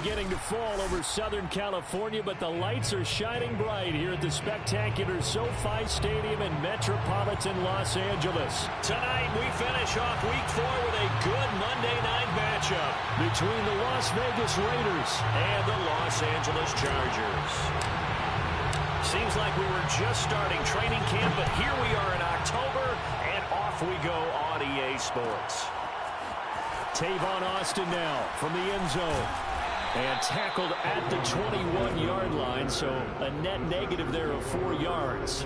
beginning to fall over Southern California, but the lights are shining bright here at the spectacular SoFi Stadium in metropolitan Los Angeles. Tonight, we finish off Week 4 with a good Monday night matchup between the Las Vegas Raiders and the Los Angeles Chargers. Seems like we were just starting training camp, but here we are in October, and off we go on EA Sports. Tavon Austin now from the end zone. And tackled at the 21-yard line, so a net negative there of 4 yards.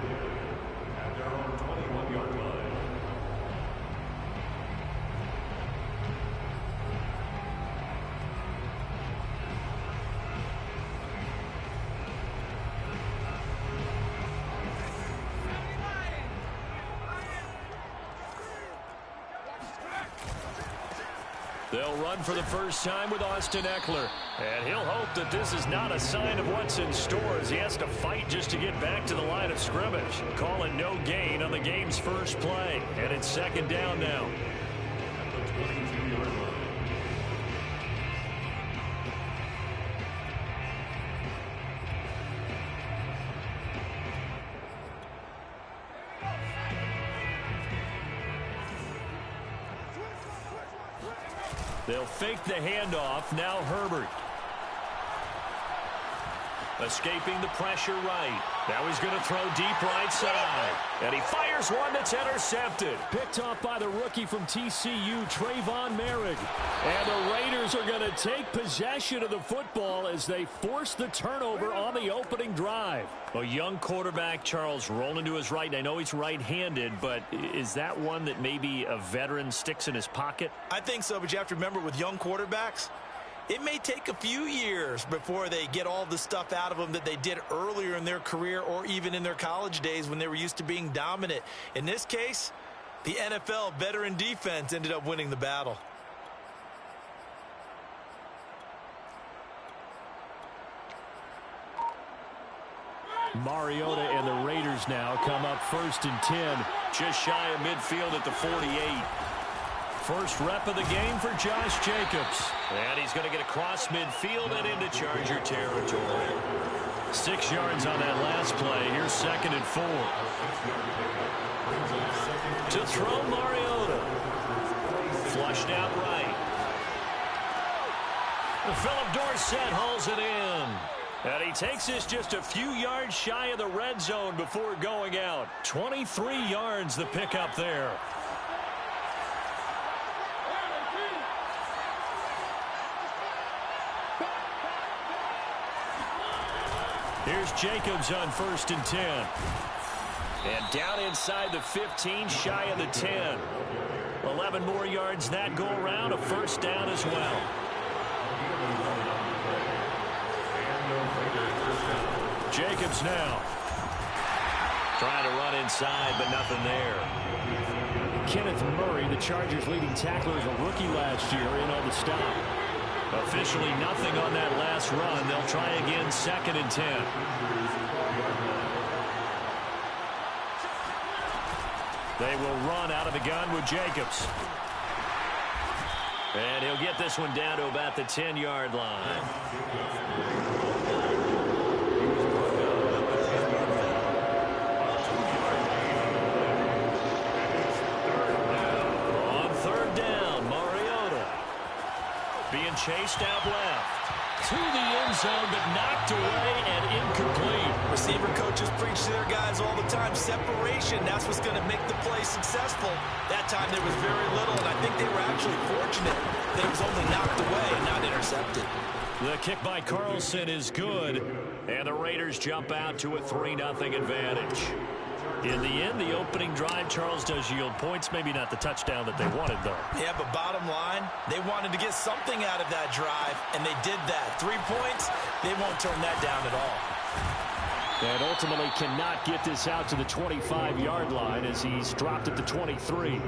They'll run for the first time with Austin Eckler. And he'll hope that this is not a sign of what's in store as he has to fight just to get back to the line of scrimmage. Calling no gain on the game's first play. And it's second down now. They'll fake the handoff. Now Herbert. Escaping the pressure right. Now he's going to throw deep right side. And he fires one that's intercepted. Picked off by the rookie from TCU, Trayvon Merrick. And the Raiders are going to take possession of the football as they force the turnover on the opening drive. A young quarterback, Charles, rolling to his right. I know he's right-handed, but is that one that maybe a veteran sticks in his pocket? I think so, but you have to remember with young quarterbacks, it may take a few years before they get all the stuff out of them that they did earlier in their career or even in their college days when they were used to being dominant. In this case, the NFL veteran defense ended up winning the battle. Mariota and the Raiders now come up 1st and 10. Just shy of midfield at the 48. First rep of the game for Josh Jacobs. And he's going to get across midfield and into Charger territory. 6 yards on that last play. Here's 2nd and 4. To throw Mariota. Flushed out right. Philip Dorsett hauls it in. And he takes this just a few yards shy of the red zone before going out. 23 yards the pickup there. Here's Jacobs on 1st and 10. And down inside the 15, shy of the 10. 11 more yards that go around, a first down as well. Jacobs now. Trying to run inside, but nothing there. Kenneth Murray, the Chargers' leading tackler, as a rookie last year, in on the stop. Officially nothing on that last run. They'll try again, 2nd and 10. They will run out of the gun with Jacobs. And he'll get this one down to about the 10-yard line. Chased out left. To the end zone, but knocked away and incomplete. Receiver coaches preach to their guys all the time. Separation, that's what's going to make the play successful. That time there was very little, and I think they were actually fortunate that it was only knocked away and not intercepted. The kick by Carlson is good, and the Raiders jump out to a 3-0 advantage. In the end, the opening drive, Charles, does yield points. Maybe not the touchdown that they wanted, though. Yeah, but bottom line, they wanted to get something out of that drive, and they did that. 3 points, they won't turn that down at all. And ultimately cannot get this out to the 25-yard line as he's dropped at the 23.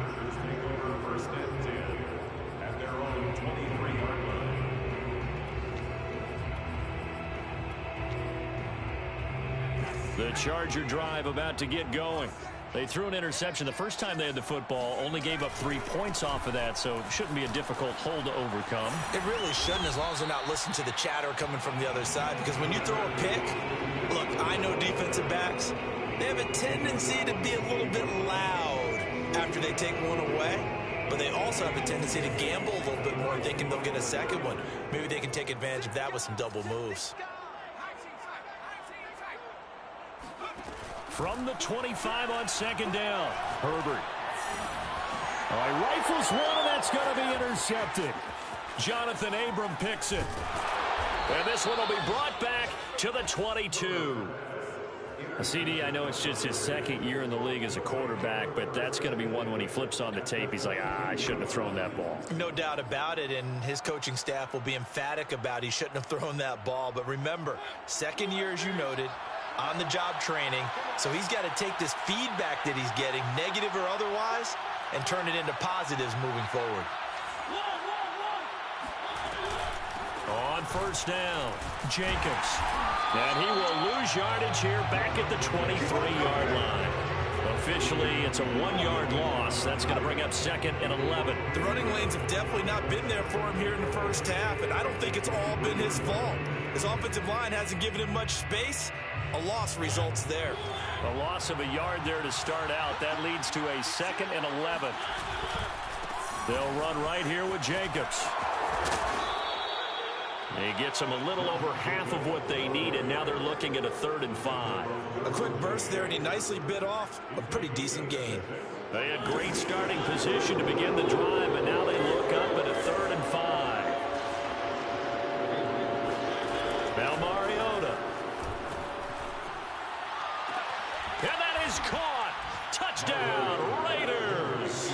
The Charger drive about to get going. They threw an interception the first time they had the football, only gave up 3 points off of that, so it shouldn't be a difficult hole to overcome. It really shouldn't, as long as they're not listening to the chatter coming from the other side, because when you throw a pick, look, I know defensive backs, they have a tendency to be a little bit loud after they take one away, but they also have a tendency to gamble a little bit more, thinking they'll get a second one. Maybe they can take advantage of that with some double moves. From the 25 on second down, Herbert. All right, rifles one, and that's going to be intercepted. Jonathan Abram picks it. And this one will be brought back to the 22. CD, I know it's just his second year in the league as a quarterback, but that's going to be one when he flips on the tape. He's like, I shouldn't have thrown that ball. No doubt about it, and his coaching staff will be emphatic about he shouldn't have thrown that ball. But remember, second year, as you noted, on-the-job training, so he's got to take this feedback that he's getting, negative or otherwise, and turn it into positives moving forward. On first down, Jacobs. And he will lose yardage here back at the 23-yard line. Officially, it's a 1-yard loss. That's going to bring up second and 11. The running lanes have definitely not been there for him here in the first half, and I don't think it's all been his fault. His offensive line hasn't given him much space. A loss results there. A loss of a yard there to start out. That leads to a second and 11. They'll run right here with Jacobs. He gets them a little over half of what they need, and now they're looking at a 3rd and 5. A quick burst there, and he nicely bit off a pretty decent gain. They had great starting position to begin the drive, and now they look up at a 3rd and 5. Now Mariota. And that is caught. Touchdown, Raiders.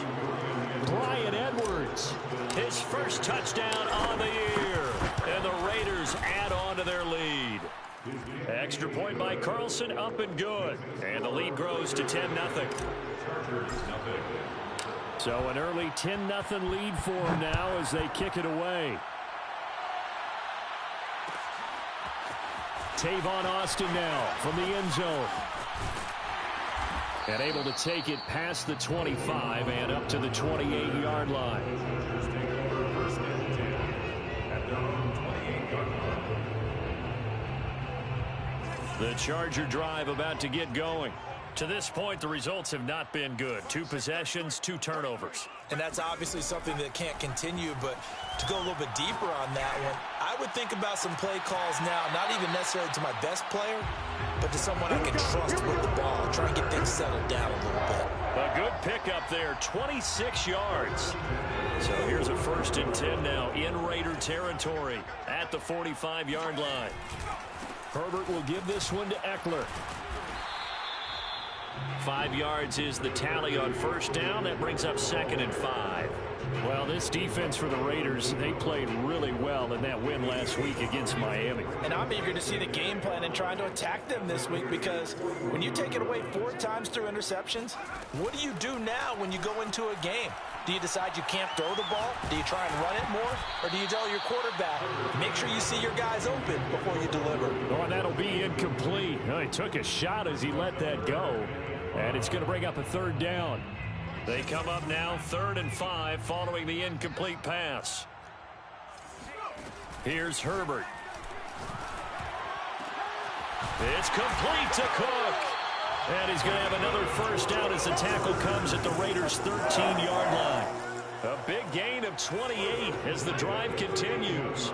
Bryan Edwards, his first touchdown on the year. And the Raiders add on to their lead. Extra point by Carlson, up and good. And the lead grows to 10-0. So an early 10-0 lead for them now as they kick it away. Tavon Austin now from the end zone. And able to take it past the 25 and up to the 28-yard line. The Charger drive about to get going. To this point, the results have not been good. 2 possessions, 2 turnovers. And that's obviously something that can't continue, but to go a little bit deeper on that one, I would think about some play calls now, not even necessarily to my best player, but to someone I can trust with the ball, try and get things settled down a little bit. A good pickup there, 26 yards. So here's a 1st and 10 now in Raider territory at the 45-yard line. Herbert will give this one to Eckler. 5 yards is the tally on first down. That brings up 2nd and 5. Well, this defense for the Raiders, they played really well in that win last week against Miami. And I'm eager to see the game plan and trying to attack them this week, because when you take it away 4 times through interceptions, what do you do now when you go into a game? Do you decide you can't throw the ball? Do you try and run it more? Or do you tell your quarterback, make sure you see your guys open before you deliver? Oh, and that'll be incomplete. Oh, he took a shot as he let that go. And it's going to bring up a 3rd down. They come up now 3rd and 5 following the incomplete pass. Here's Herbert. It's complete to Cook. And he's going to have another first down as the tackle comes at the Raiders' 13-yard line. A big gain of 28 as the drive continues.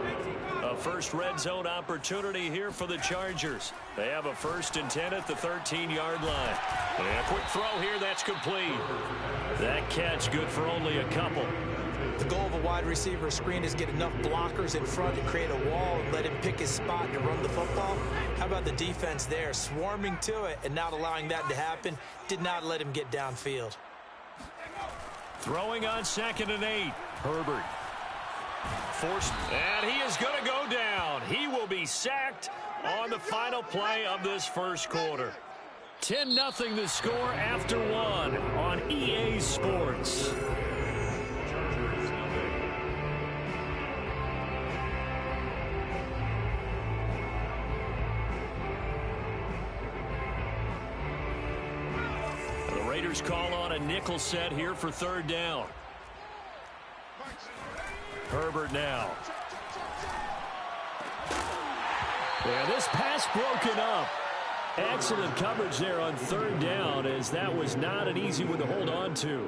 A first red zone opportunity here for the Chargers. They have a 1st and 10 at the 13-yard line. And a quick throw here, that's complete. That catch good for only a couple. The goal of a wide receiver screen is get enough blockers in front to create a wall and let him pick his spot to run the football. How about the defense there, swarming to it and not allowing that to happen? Did not let him get downfield. Throwing on 2nd and 8. Herbert. Forced, and he is going to go down. He will be sacked on the final play of this first quarter. 10-0 the score after 1 on EA Sports. Raiders call on a nickel set here for third down. Herbert now. Yeah, this pass broken up. Excellent coverage there on third down, as that was not an easy one to hold on to.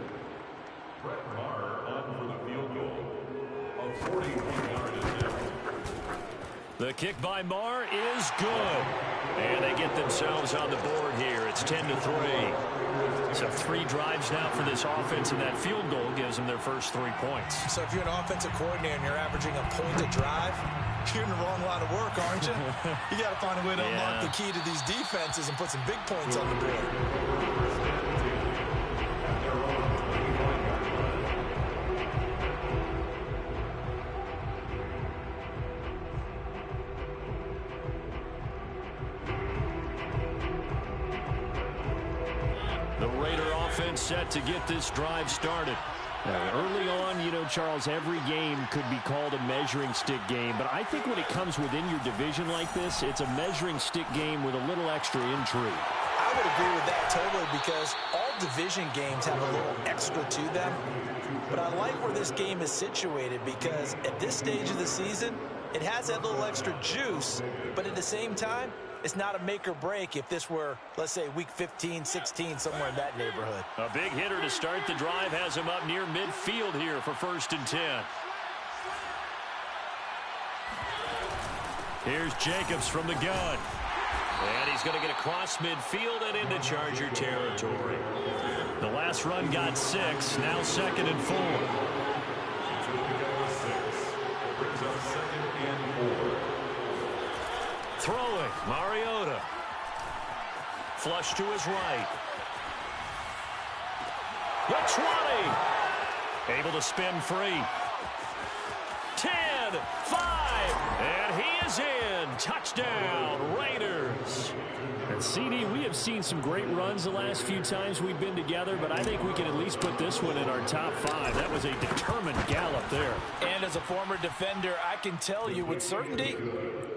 The kick by Marr is good. And they get themselves on the board here. It's 10-3. So 3 drives now for this offense, and that field goal gives them their first 3 points. So if you're an offensive coordinator and you're averaging a point a drive, you're in the wrong line of work, aren't you? You got to find a way to unlock the key to these defenses and put some big points on the board. The Raider offense set to get this drive started. Early on, you know, Charles, every game could be called a measuring stick game. But I think when it comes within your division like this, it's a measuring stick game with a little extra intrigue. I would agree with that totally, because all division games have a little extra to them. But I like where this game is situated, because at this stage of the season, it has that little extra juice. But at the same time, it's not a make or break if this were, let's say, week 15, 16, somewhere in that neighborhood. A big hitter to start the drive has him up near midfield here for 1st and 10. Here's Jacobs from the gun. And he's going to get across midfield and into Charger territory. The last run got 6, now 2nd and 4. Throwing, Mariota. Flush to his right. The 20. Able to spin free. 10, 5, and he is in. Touchdown, Raiders. And CD, we have seen some great runs the last few times we've been together, but I think we can at least put this one in our top 5. That was a determined gallop there. And as a former defender, I can tell you with certainty,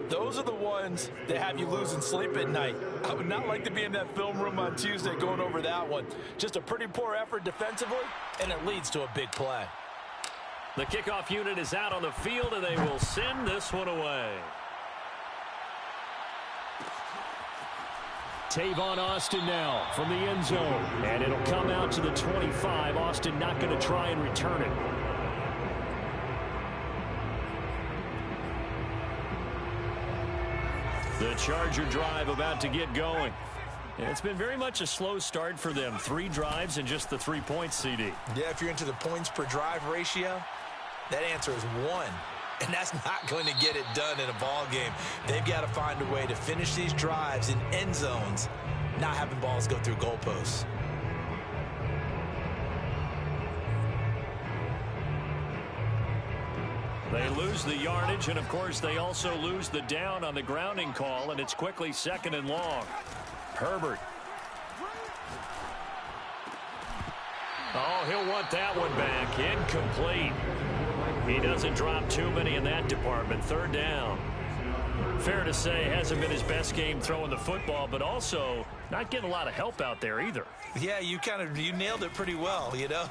those are the ones that have you losing sleep at night. I would not like to be in that film room on Tuesday going over that one. Just a pretty poor effort defensively, and it leads to a big play. The kickoff unit is out on the field, and they will send this one away. Tavon Austin now from the end zone. And it'll come out to the 25. Austin not going to try and return it. The Charger drive about to get going. And it's been very much a slow start for them. 3 drives and just the 3 points, CD. Yeah, if you're into the points per drive ratio, that answer is 1. And that's not going to get it done in a ball game. They've got to find a way to finish these drives in end zones, not having balls go through goalposts. They lose the yardage, and of course they also lose the down on the grounding call, and it's quickly 2nd and long. Herbert. Oh, he'll want that one back. Incomplete. He doesn't drop too many in that department. 3rd down. Fair to say, hasn't been his best game throwing the football, but also not getting a lot of help out there either. Yeah, you nailed it pretty well, you know.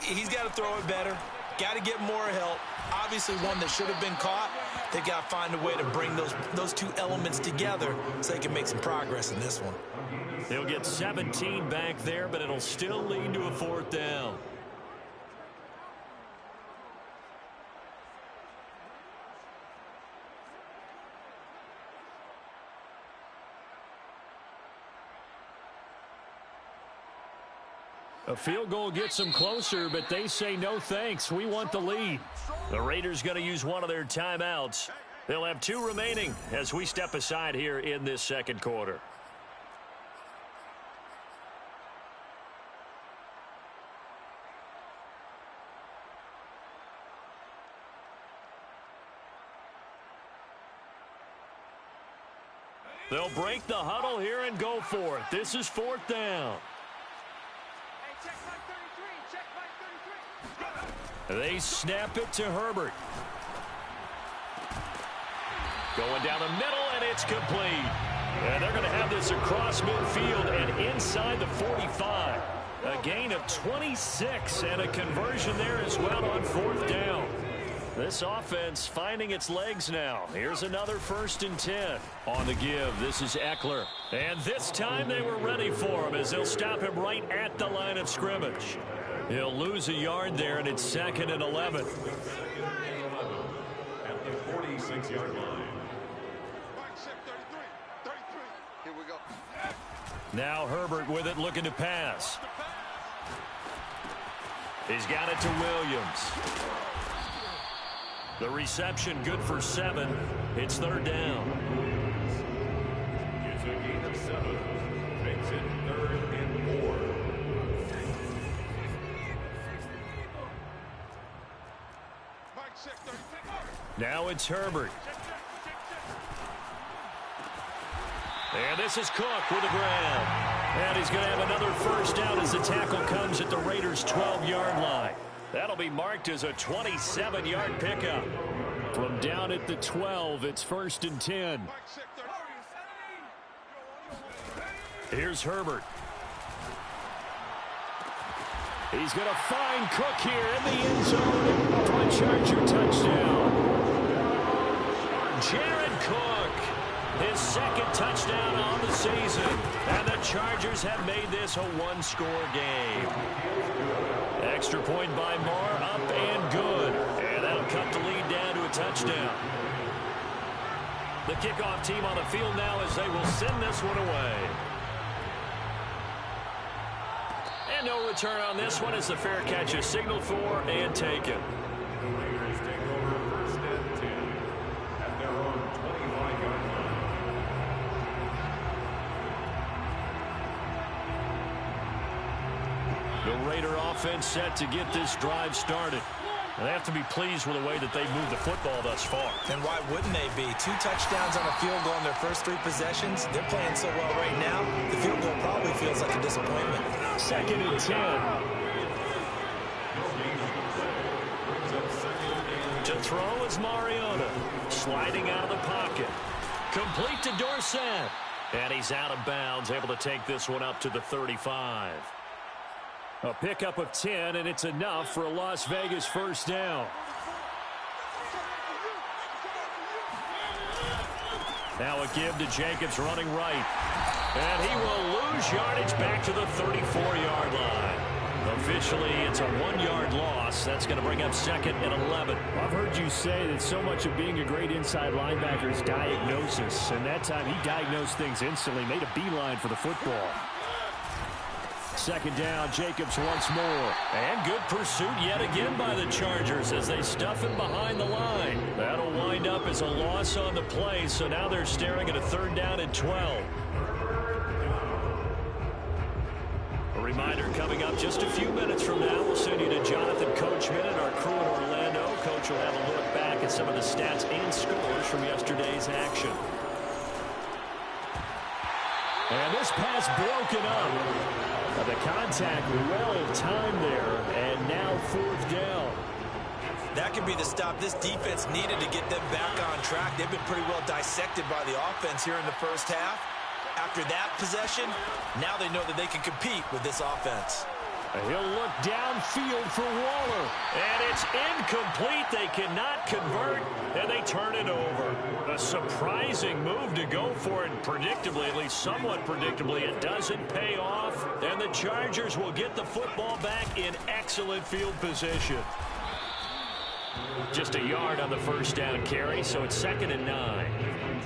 He's got to throw it better. Got to get more help. Obviously one that should have been caught. They've got to find a way to bring those 2 elements together so they can make some progress in this one. They'll get 17 back there, but it'll still lead to a 4th down. A field goal gets them closer, but they say no thanks. We want the lead. The Raiders going to use one of their timeouts. They'll have 2 remaining as we step aside here in this 2nd quarter. They'll break the huddle here and go for it. This is 4th down. They snap it to Herbert. Going down the middle, and it's complete. And they're going to have this across midfield and inside the 45. A gain of 26 and a conversion there as well on 4th down. This offense finding its legs now. Here's another 1st and 10. On the give, this is Eckler. And this time they were ready for him as they'll stop him right at the line of scrimmage. He'll lose a yard there, and it's 2nd and 11. At the 46-yard line. Here we go. Now Herbert with it, looking to pass. He's got it to Williams. The reception good for 7. It's 3rd down. It's a gain of 7. Makes it 3rd and 4. Now it's Herbert. And this is Cook with a grab. And he's going to have another 1st down as the tackle comes at the Raiders' 12-yard line. That'll be marked as a 27-yard pickup. From down at the 12, it's 1st and 10. Here's Herbert. He's going to find Cook here in the end zone for a Charger touchdown. Jared Cook, his 2nd touchdown on the season. And the Chargers have made this a 1-score game. Extra point by Moore, up and good. And that'll cut the lead down to a touchdown. The kickoff team on the field now as they will send this one away. And no return on this one as the fair catch is signaled for and taken. The Raiders take over 1st and 10 at their own 25-yard line. The Raider offense set to get this drive started. And they have to be pleased with the way that they've moved the football thus far. And why wouldn't they be? 2 touchdowns on a field goal in their first 3 possessions. They're playing so well right now, the field goal probably feels like a disappointment. 2nd and 10. To throw is Mariota. Sliding out of the pocket. Complete to Dorsett. And he's out of bounds, able to take this one up to the 35. A pickup of 10, and it's enough for a Las Vegas 1st down. Now a give to Jacobs running right. And he will lose yardage back to the 34-yard line. Officially, it's a 1-yard loss. That's going to bring up 2nd and 11. I've heard you say that so much of being a great inside linebacker is diagnosis. And that time he diagnosed things instantly, made a beeline for the football. 2nd down, Jacobs once more. And good pursuit yet again by the Chargers as they stuff him behind the line. That'll wind up as a loss on the play, so now they're staring at a 3rd down and 12. A reminder coming up just a few minutes from now, we'll send you to Jonathan Coach Minute, our crew in Orlando. Coach will have a look back at some of the stats and scores from yesterday's action. And this pass broken up. The contact well timed there, and now 4th down. That could be the stop this defense needed to get them back on track. They've been pretty well dissected by the offense here in the first half. After that possession, now they know that they can compete with this offense. He'll look downfield for Waller. And it's incomplete. They cannot convert, and they turn it over. A surprising move to go for it predictably, at least somewhat predictably. It doesn't pay off, and the Chargers will get the football back in excellent field position. Just a yard on the 1st down carry, so it's 2nd and 9.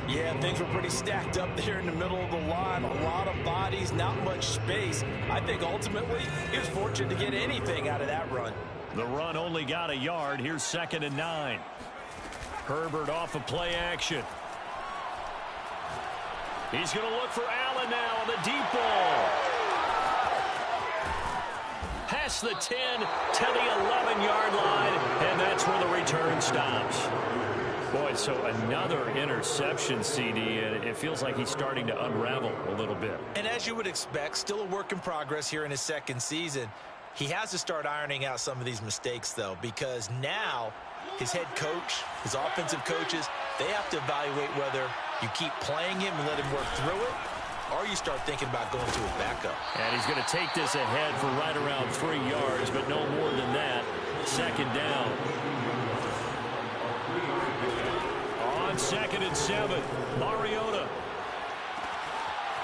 Yeah, things were pretty stacked up there in the middle of the line. A lot of bodies, not much space. I think ultimately he was fortunate to get anything out of that run. The run only got a yard. Here's 2nd and 9. Herbert off of play action. He's going to look for Allen now on the deep ball. Past the 10 to the 11-yard line, and that's where the return stops. Boy, so another interception, CD, and it feels like he's starting to unravel a little bit. And as you would expect, still a work in progress here in his 2nd season. He has to start ironing out some of these mistakes, though, because now his head coach, his offensive coaches, they have to evaluate whether you keep playing him and let him work through it, or you start thinking about going to his backup. And he's going to take this ahead for right around 3 yards, but no more than that. Second down. On 2nd and 7, Mariota.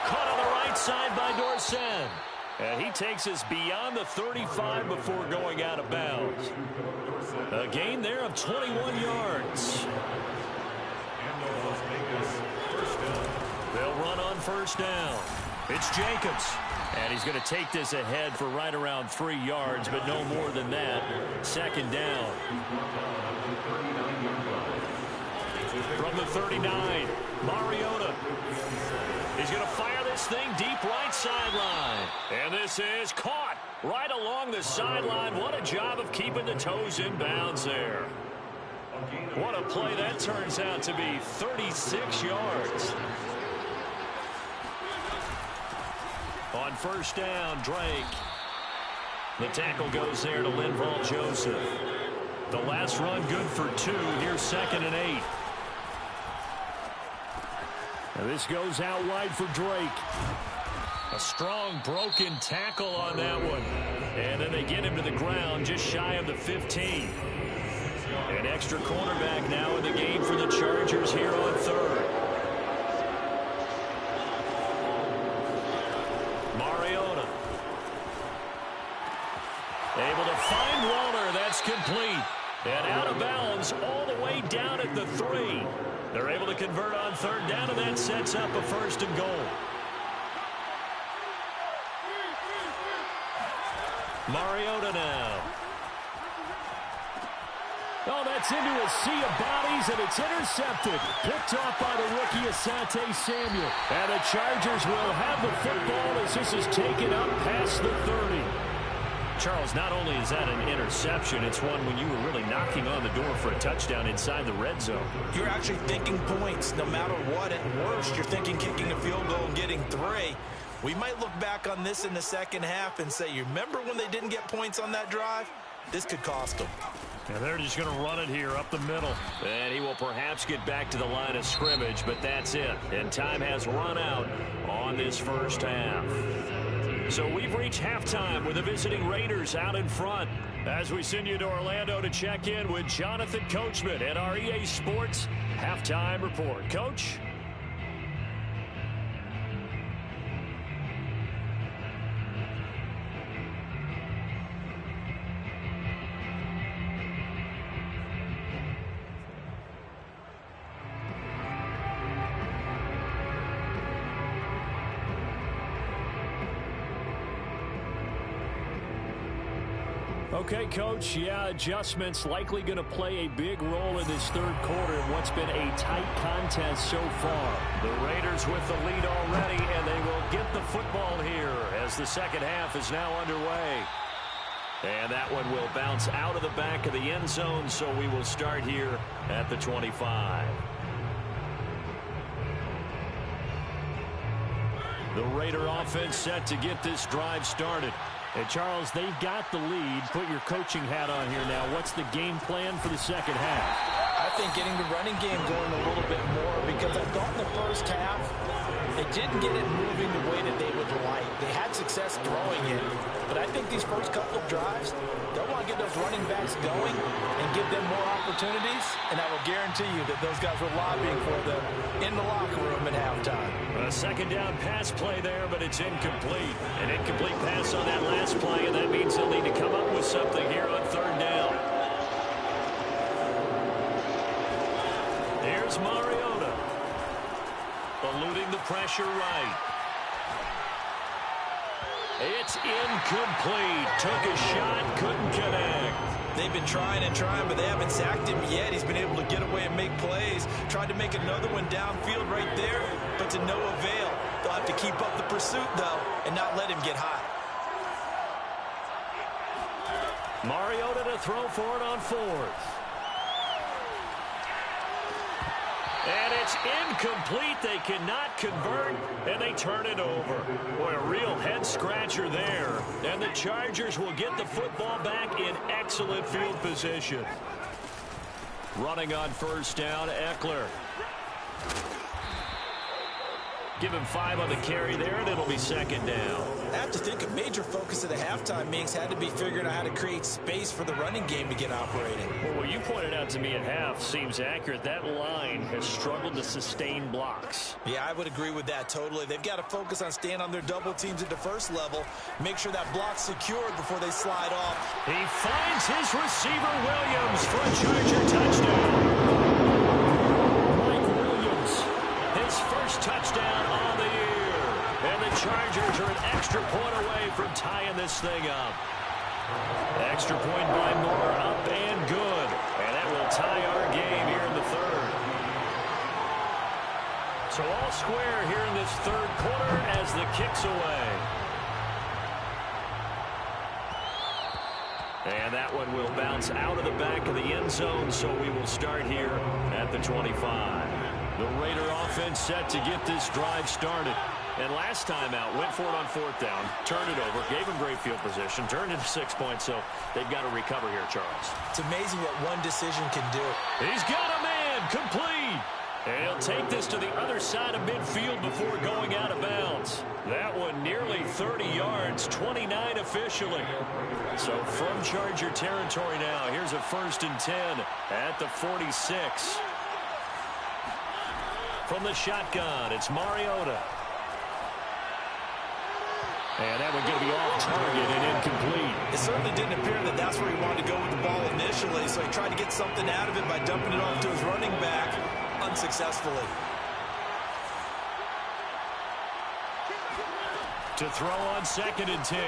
Caught on the right side by Dorsett. And he takes us beyond the 35 before going out of bounds. A gain there of 21 yards. They'll run on first down. It's Jacobs. And he's going to take this ahead for right around 3 yards, but no more than that. Second down. From the 39, Mariota. He's going to fire this thing deep right sideline. And this is caught right along the sideline. What a job of keeping the toes in bounds there. What a play that turns out to be. 36 yards. On first down, Drake. The tackle goes there to Linval Joseph. The last run good for 2. Here's 2nd and 8. And this goes out wide for Drake. A strong broken tackle on that one. And then they get him to the ground just shy of the 15. An extra cornerback now in the game for the Chargers here on 3rd. Mariota. Able to find Waller. That's complete. And out of bounds all the way down at the 3. They're able to convert on 3rd down, and that sets up a 1st and goal. Mariota now. Oh, that's into a sea of bodies, and it's intercepted. Picked off by the rookie Asante Samuel. And the Chargers will have the football as this is taken up past the 30. Charles, not only is that an interception, it's one when you were really knocking on the door for a touchdown inside the red zone. You're actually thinking points no matter what. At worst, you're thinking kicking a field goal and getting 3. We might look back on this in the second half and say, you remember when they didn't get points on that drive? This could cost them. And they're just going to run it here up the middle. And he will perhaps get back to the line of scrimmage, but that's it. And time has run out on this first half. So we've reached halftime with the visiting Raiders out in front. As we send you to Orlando to check in with Jonathan Coachman at our EA Sports Halftime Report. Coach? Okay, Coach, yeah, adjustments likely going to play a big role in this 3rd quarter in what's been a tight contest so far. The Raiders with the lead already, and they will get the football here as the second half is now underway. And that one will bounce out of the back of the end zone, so we will start here at the 25. The Raider offense set to get this drive started. And Charles, they've got the lead. Put your coaching hat on here now. What's the game plan for the second half? I think getting the running game going a little bit more, because I thought in the first half they didn't get it moving the way that they would like. They had success throwing it, but I think these first couple of drives, they'll want to get those running backs going and give them more opportunities, and I will guarantee you that those guys were lobbying for them in the locker room at halftime. A second down pass play there, but it's incomplete. An incomplete pass on that last play, and that means they'll need to come up with something here on 3rd down. Here's Mariota. Eluding the pressure right. It's incomplete. Took a shot, couldn't connect. They've been trying and trying, but they haven't sacked him yet. He's been able to get away and make plays. Tried to make another one downfield right there, but to no avail. They'll have to keep up the pursuit, though, and not let him get hot. Mariota to throw for it on 4th. And it's incomplete. They cannot convert, and they turn it over. Boy, a real head-scratcher there. And the Chargers will get the football back in excellent field position. Running on first down, Eckler. Give him 5 on the carry there, and it'll be second down. I have to think a major focus of the halftime meetings had to be figuring out how to create space for the running game to get operating. Well, what you pointed out to me at half seems accurate. That line has struggled to sustain blocks. Yeah, I would agree with that totally. They've got to focus on staying on their double teams at the first level, make sure that block's secured before they slide off. He finds his receiver, Williams, for a Charger touchdown. His first touchdown on the year. And the Chargers are an extra point away from tying this thing up. Extra point by Moore, up and good. And that will tie our game here in the third. So all square here in this third quarter as the kick's away. And that one will bounce out of the back of the end zone, so we will start here at the 25. The Raider offense set to get this drive started. And last time out, went for it on 4th down, turned it over, gave him great field position, turned into 6 points, so they've got to recover here, Charles. It's amazing what one decision can do. He's got a man, complete. And he'll take this to the other side of midfield before going out of bounds. That one nearly 30 yards, 29 officially. So from Charger territory now, here's a 1st and 10 at the 46. From the shotgun, it's Mariota. And that one going to be off target and incomplete. It certainly didn't appear that that's where he wanted to go with the ball initially, so he tried to get something out of it by dumping it off to his running back unsuccessfully. To throw on 2nd and 10.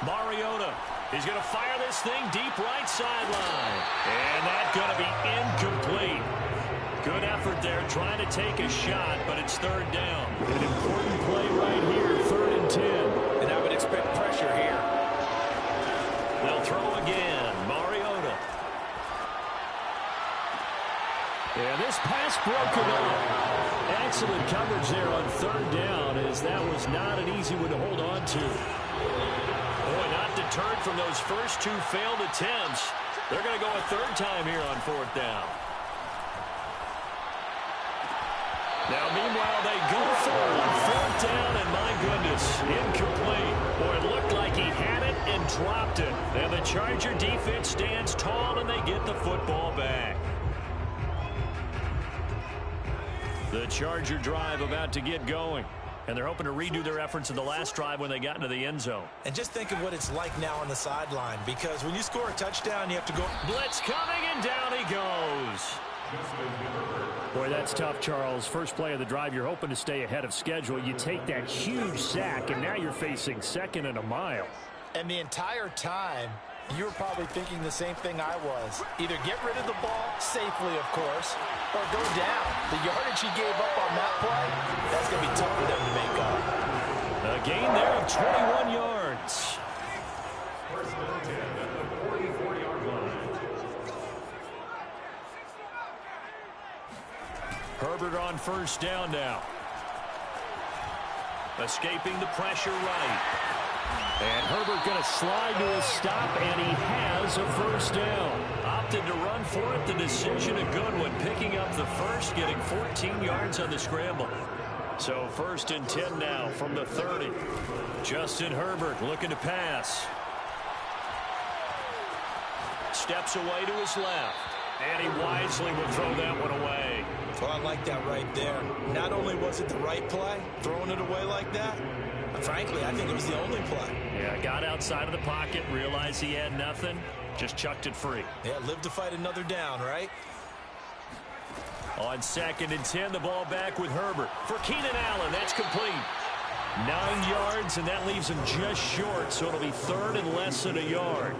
Mariota. He's going to fire this thing deep right sideline. And that's going to be incomplete. Good effort there, trying to take a shot, but it's 3rd down. An important play right here, 3rd and 10. And I would expect pressure here. They'll throw again. Mariota. And this pass broken up. Excellent coverage there on 3rd down, as that was not an easy one to hold on to. Boy, not deterred from those first 2 failed attempts. They're going to go a 3rd time here on 4th down. Now, meanwhile, they go for it on 4th down, and my goodness, incomplete. Boy, it looked like he had it and dropped it. And the Charger defense stands tall, and they get the football back. The Charger drive about to get going. And they're hoping to redo their efforts in the last drive when they got into the end zone. And just think of what it's like now on the sideline, because when you score a touchdown, you have to go. Blitz coming, and down he goes. Boy, that's tough, Charles. First play of the drive, you're hoping to stay ahead of schedule. You take that huge sack, and now you're facing 2nd and a mile. And the entire time, you were probably thinking the same thing I was. Either get rid of the ball, safely, of course, or go down. The yardage he gave up on that play, that's going to be tough for them to make up. A gain there of 21 yards. 1st and 10 at the 44-yard line. Herbert on 1st down now. Escaping the pressure right. And Herbert going to slide to a stop, and he has a 1st down. Opted to run for it. The decision a good one. Picking up the first, getting 14 yards on the scramble. So 1st and 10 now from the 30. Justin Herbert looking to pass. Steps away to his left. And he wisely will throw that one away. Well, I like that right there. Not only was it the right play, throwing it away like that, but frankly, I think it was the only play. Yeah, got outside of the pocket, realized he had nothing, just chucked it free. Yeah, live to fight another down, right? On 2nd and 10, the ball back with Herbert. For Keenan Allen, that's complete. 9 yards, and that leaves him just short, so it'll be 3rd and less than a yard.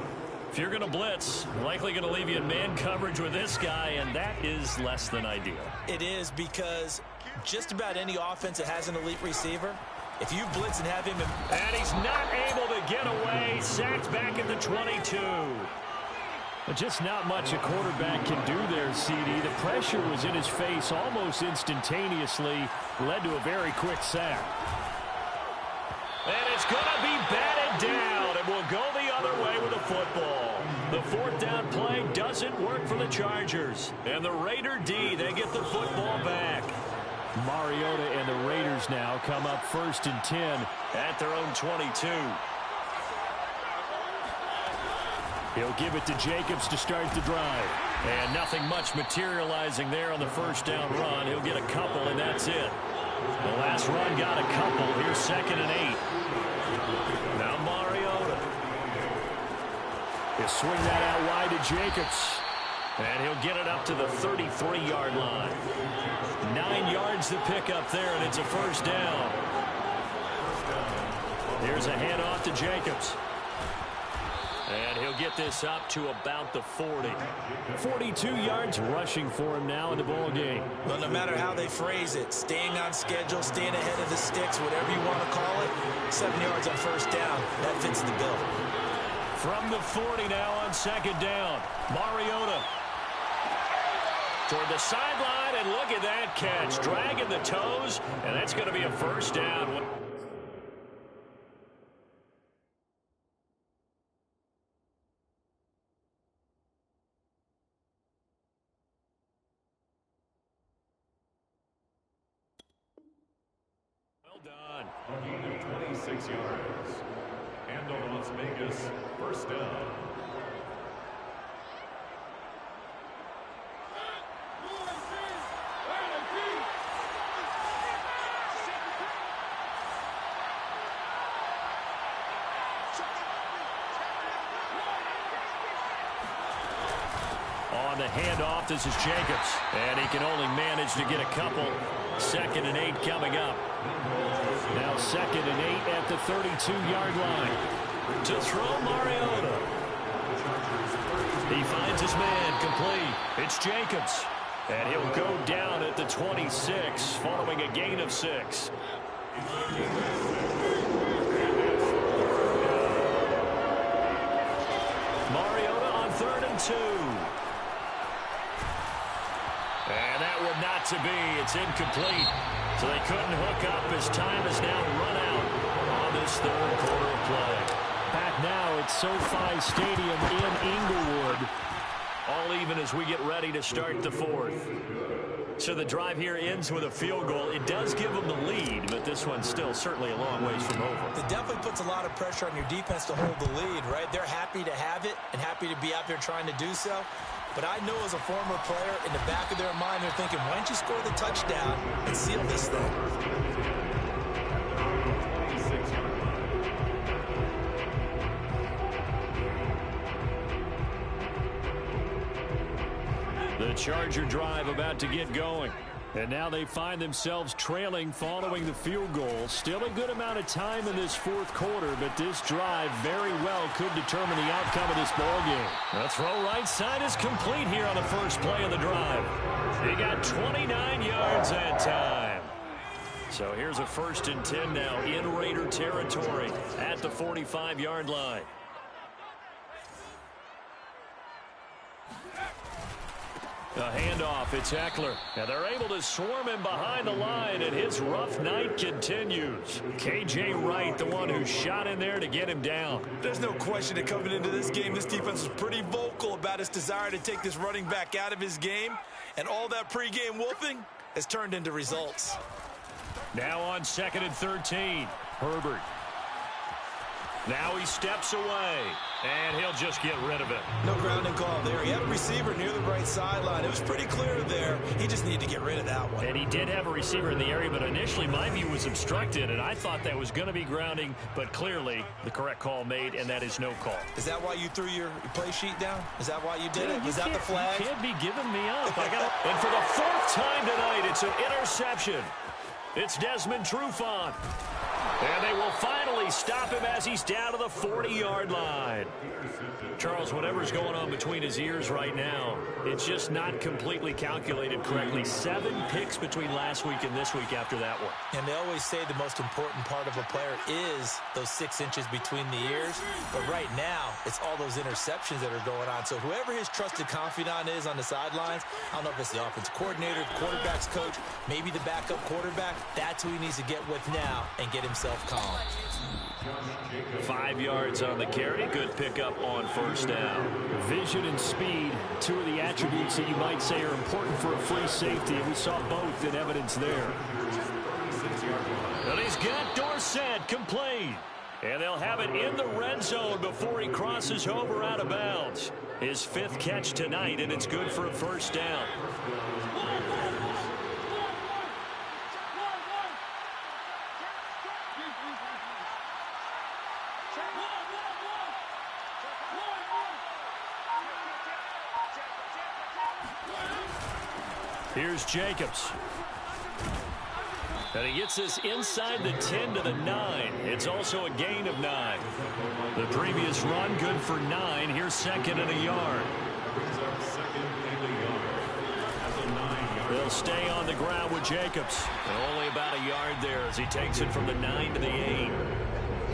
If you're going to blitz, likely going to leave you in man coverage with this guy, and that is less than ideal. It is, because just about any offense that has an elite receiver, if you blitz and have him in... And he's not able to get away. Sacked back at the 22. But just not much a quarterback can do there, CD. The pressure was in his face almost instantaneously, led to a very quick sack. And it's going to be batted down, and will go the other way with the football. The 4th down play doesn't work for the Chargers. And the Raider D, they get the football back. Mariota and the Raiders now come up 1st and 10 at their own 22. He'll give it to Jacobs to start the drive. And nothing much materializing there on the first down run. He'll get a couple, and that's it. The last run got a couple. Here's 2nd and 8. Now Mariota. He'll swing that out wide to Jacobs. And he'll get it up to the 33-yard line. 9 yards to pick up there, and it's a first down. Here's a handoff to Jacobs. And he'll get this up to about the 40. 42 yards rushing for him now in the ball game. Well, no matter how they phrase it, staying on schedule, staying ahead of the sticks, whatever you want to call it, 7 yards on first down, that fits the bill. From the 40 now on 2nd down. Mariota toward the sideline, and look at that catch. Dragging the toes, and that's going to be a first down. Done. 26 yards. And on Las Vegas, first down. On the handoff, this is Jacobs. And he can only manage to get a couple. 2nd and 8 coming up. Now 2nd and 8 at the 32-yard line. To throw Mariota. He finds his man complete. It's Jacobs. And he'll go down at the 26 following a gain of 6. Mariota on 3rd and 2. And that one not to be. It's incomplete. So they couldn't hook up as time has now run out on this 3rd quarter of play. Back now at SoFi Stadium in Inglewood. All even as we get ready to start the 4th. So the drive here ends with a field goal. It does give them the lead, but this one's still certainly a long ways from over. It definitely puts a lot of pressure on your defense to hold the lead, right? They're happy to have it and happy to be out there trying to do so. But I know as a former player, in the back of their mind, they're thinking, why don't you score the touchdown and seal this thing? The Charger drive about to get going. And now they find themselves trailing following the field goal. Still a good amount of time in this 4th quarter, but this drive very well could determine the outcome of this ball game. The throw right side is complete here on the first play of the drive. He got 29 yards that time. So here's a 1st and 10 now in Raider territory at the 45-yard line. A handoff, it's Eckler. Now they're able to swarm him behind the line, and his rough night continues. K.J. Wright, the one who shot in there to get him down. There's no question that coming into this game, this defense was pretty vocal about its desire to take this running back out of his game, and all that pregame wolfing has turned into results. Now on 2nd and 13, Herbert. Now he steps away, and he'll just get rid of it. No grounding call there. He had a receiver near the right sideline. It was pretty clear there. He just needed to get rid of that one. And he did have a receiver in the area, but initially my view was obstructed, and I thought that was going to be grounding, but clearly the correct call made, and that is no call. Is that why you threw your play sheet down? Is that why you did it? Was that the flag? You can't be giving me up. And for the 4th time tonight, it's an interception. It's Desmond Trufant. And they will finally stop him as he's down to the 40-yard line. Charles, whatever's going on between his ears right now, it's just not completely calculated correctly. 7 picks between last week and this week after that one. And they always say the most important part of a player is those 6 inches between the ears. But right now, it's all those interceptions that are going on. So whoever his trusted confidant is on the sidelines, I don't know if it's the offensive coordinator, the quarterback's coach, maybe the backup quarterback, that's who he needs to get with now and get himself calm. 5 yards on the carry. Good pickup on first down. Vision and speed, two of the attributes that you might say are important for a free safety, and we saw both in evidence there. And he's got Dorsett complete. And they'll have it in the red zone before he crosses over out of bounds. His 5th catch tonight, and it's good for a first down. Here's Jacobs. And he gets this inside the 10 to the 9. It's also a gain of 9. The previous run good for 9. Here's 2nd and a yard. They'll stay on the ground with Jacobs. And only about a yard there as he takes it from the 9 to the 8.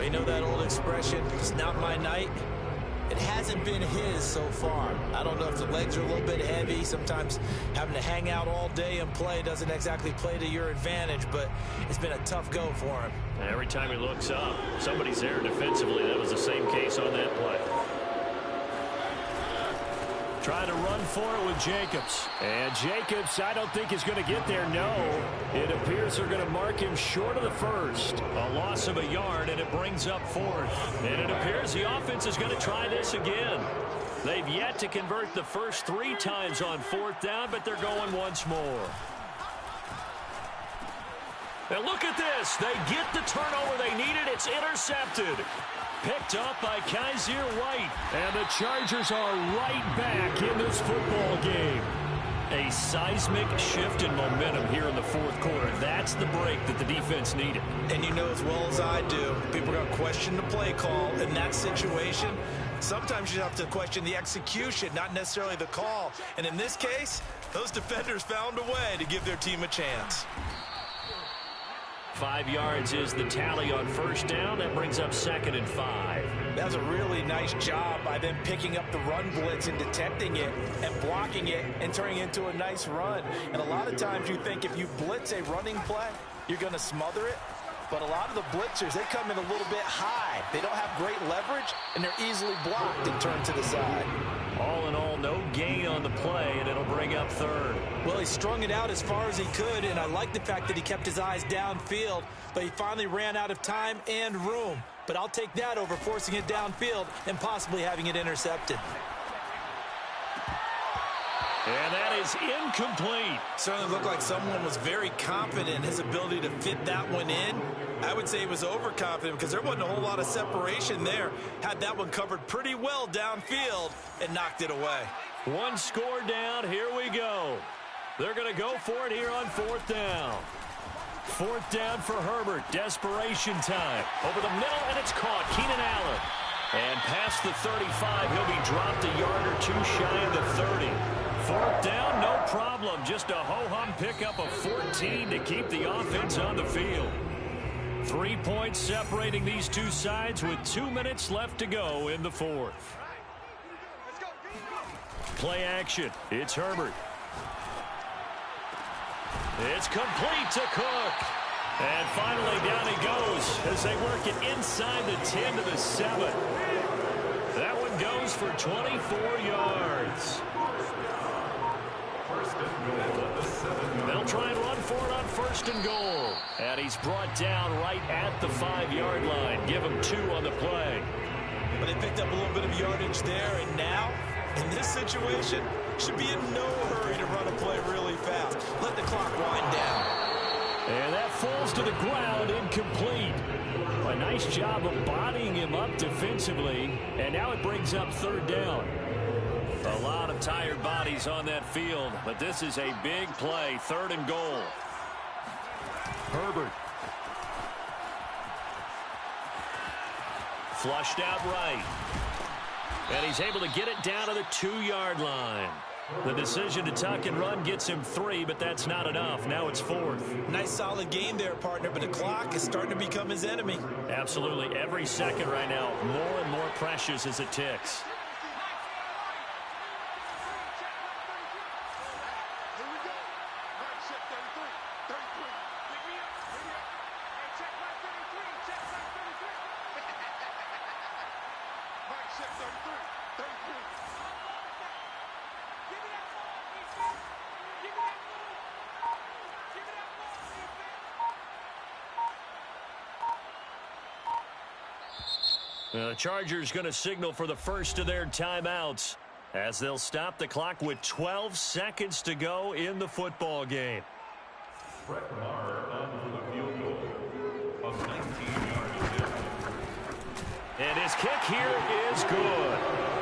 You know that old expression, it's not my night? It hasn't been his so far. I don't know if the legs are a little bit heavy. Sometimes having to hang out all day and play doesn't exactly play to your advantage, but it's been a tough go for him. Every time he looks up, somebody's there defensively. That was the same case on that play. Trying to run for it with Jacobs. And Jacobs, I don't think is going to get there, no. It appears they're going to mark him short of the first. A loss of a yard, and it brings up 4th. And it appears the offense is going to try this again. They've yet to convert the first 3 times on 4th down, but they're going once more. And look at this. They get the turnover they needed. It's intercepted. Picked up by Kaiser White. And the Chargers are right back in this football game. A seismic shift in momentum here in the 4th quarter. That's the break that the defense needed. And you know as well as I do, people are going to question the play call in that situation. Sometimes you have to question the execution, not necessarily the call. And in this case, those defenders found a way to give their team a chance. 5 yards is the tally on first down. That brings up 2nd and 5. That was a really nice job by them picking up the run blitz and detecting it and blocking it and turning it into a nice run. And a lot of times you think if you blitz a running play, you're going to smother it. But a lot of the blitzers, they come in a little bit high. They don't have great leverage, and they're easily blocked and turned to the side. All in all, no gain on the play, and it'll bring up 3rd. Well, he strung it out as far as he could, and I like the fact that he kept his eyes downfield, but he finally ran out of time and room. But I'll take that over forcing it downfield and possibly having it intercepted. And that is incomplete. Certainly looked like someone was very confident in his ability to fit that one in. I would say he was overconfident because there wasn't a whole lot of separation there. Had that one covered pretty well downfield and knocked it away. 1 score down. Here we go. They're going to go for it here on 4th down. 4th down for Herbert. Desperation time. Over the middle, and it's caught. Keenan Allen. And past the 35, he'll be dropped a yard or 2 shy of the 30. 4th down, no problem. Just a ho-hum pickup of 14 to keep the offense on the field. 3 points separating these two sides with 2 minutes left to go in the 4th. Play action. It's Herbert. It's complete to Cook. And finally down he goes as they work it inside the 10 to the 7. That one goes for 24 yards. They'll try and run for it on 1st and goal. And he's brought down right at the 5-yard line. Give him 2 on the play. But they picked up a little bit of yardage there, and now, in this situation, should be in no hurry to run a play really fast. Let the clock wind down. And that falls to the ground, incomplete. A nice job of bodying him up defensively, and now it brings up 3rd down. A lot of tired bodies on that field, but this is a big play. 3rd and goal. Herbert. Flushed out right. And he's able to get it down to the 2-yard line. The decision to tuck and run gets him 3, but that's not enough. Now it's 4th. Nice solid game there, partner, but the clock is starting to become his enemy. Absolutely. Every second right now, more and more precious as it ticks. The Chargers going to signal for the first of their timeouts as they'll stop the clock with 12 seconds to go in the football game. Brett Maher on for the field goal of 19 yards. And his kick here is good.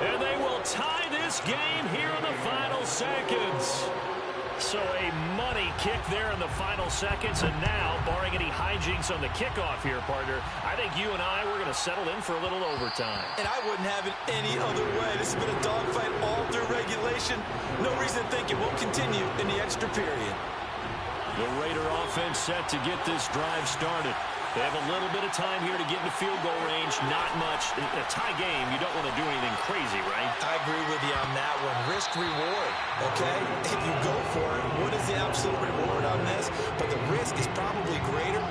And they will tie this game here in the final seconds. So a money kick there in the final seconds. And now, barring any hijinks on the kickoff here, partner, I think you and I, we're going to settle in for a little overtime. And I wouldn't have it any other way. This has been a dogfight all through regulation. No reason to think it won't continue in the extra period. The Raider offense set to get this drive started. They have a little bit of time here to get into field goal range. Not much. In a tie game, you don't want to do anything crazy, right? I agree with you on that one. Risk reward, okay? If you go for it, what is the absolute reward on this? But the risk is probably greater.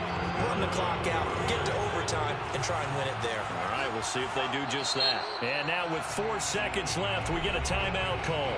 Run the clock out, get to overtime, and try and win it there. All right, we'll see if they do just that. And now with 4 seconds left, we get a timeout call.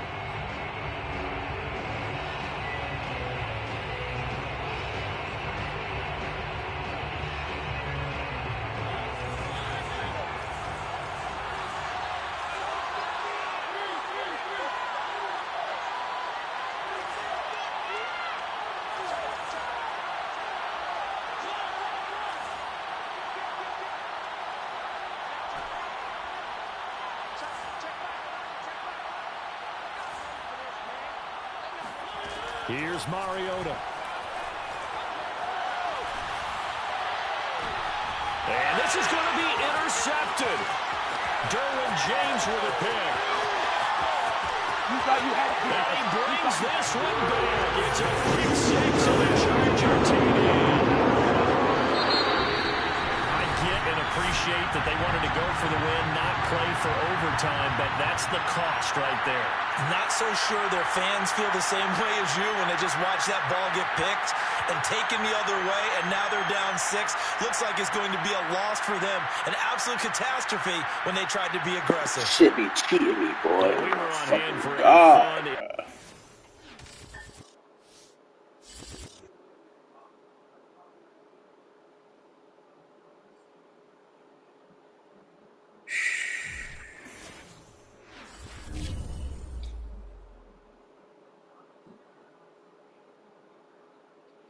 Here's Mariota. And this is going to be intercepted. Derwin James with a pick. And he brings this one back. It's a 3-6 on the Charger TD. I get and appreciate that they wanted to go for the win, not play for overtime, but that's the cost right there. Not so sure their fans feel the same way as you when they just watch that ball get picked and taken the other way, and now they're down 6. Looks like it's going to be a loss for them. An absolute catastrophe when they tried to be aggressive. Shit be cheating me, boy. We were on hand for a God. fun.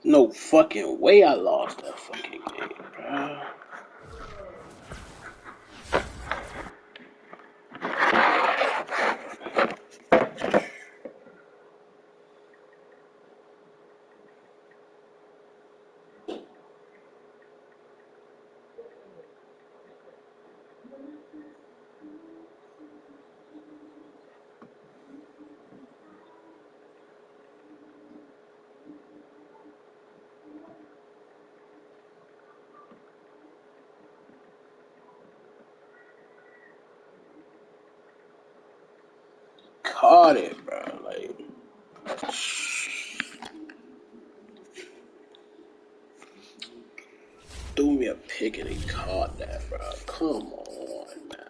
No fucking way I lost that fucking game, bro. Caught it, bro. Like, threw me a pick and he caught that, bro. Come on, man.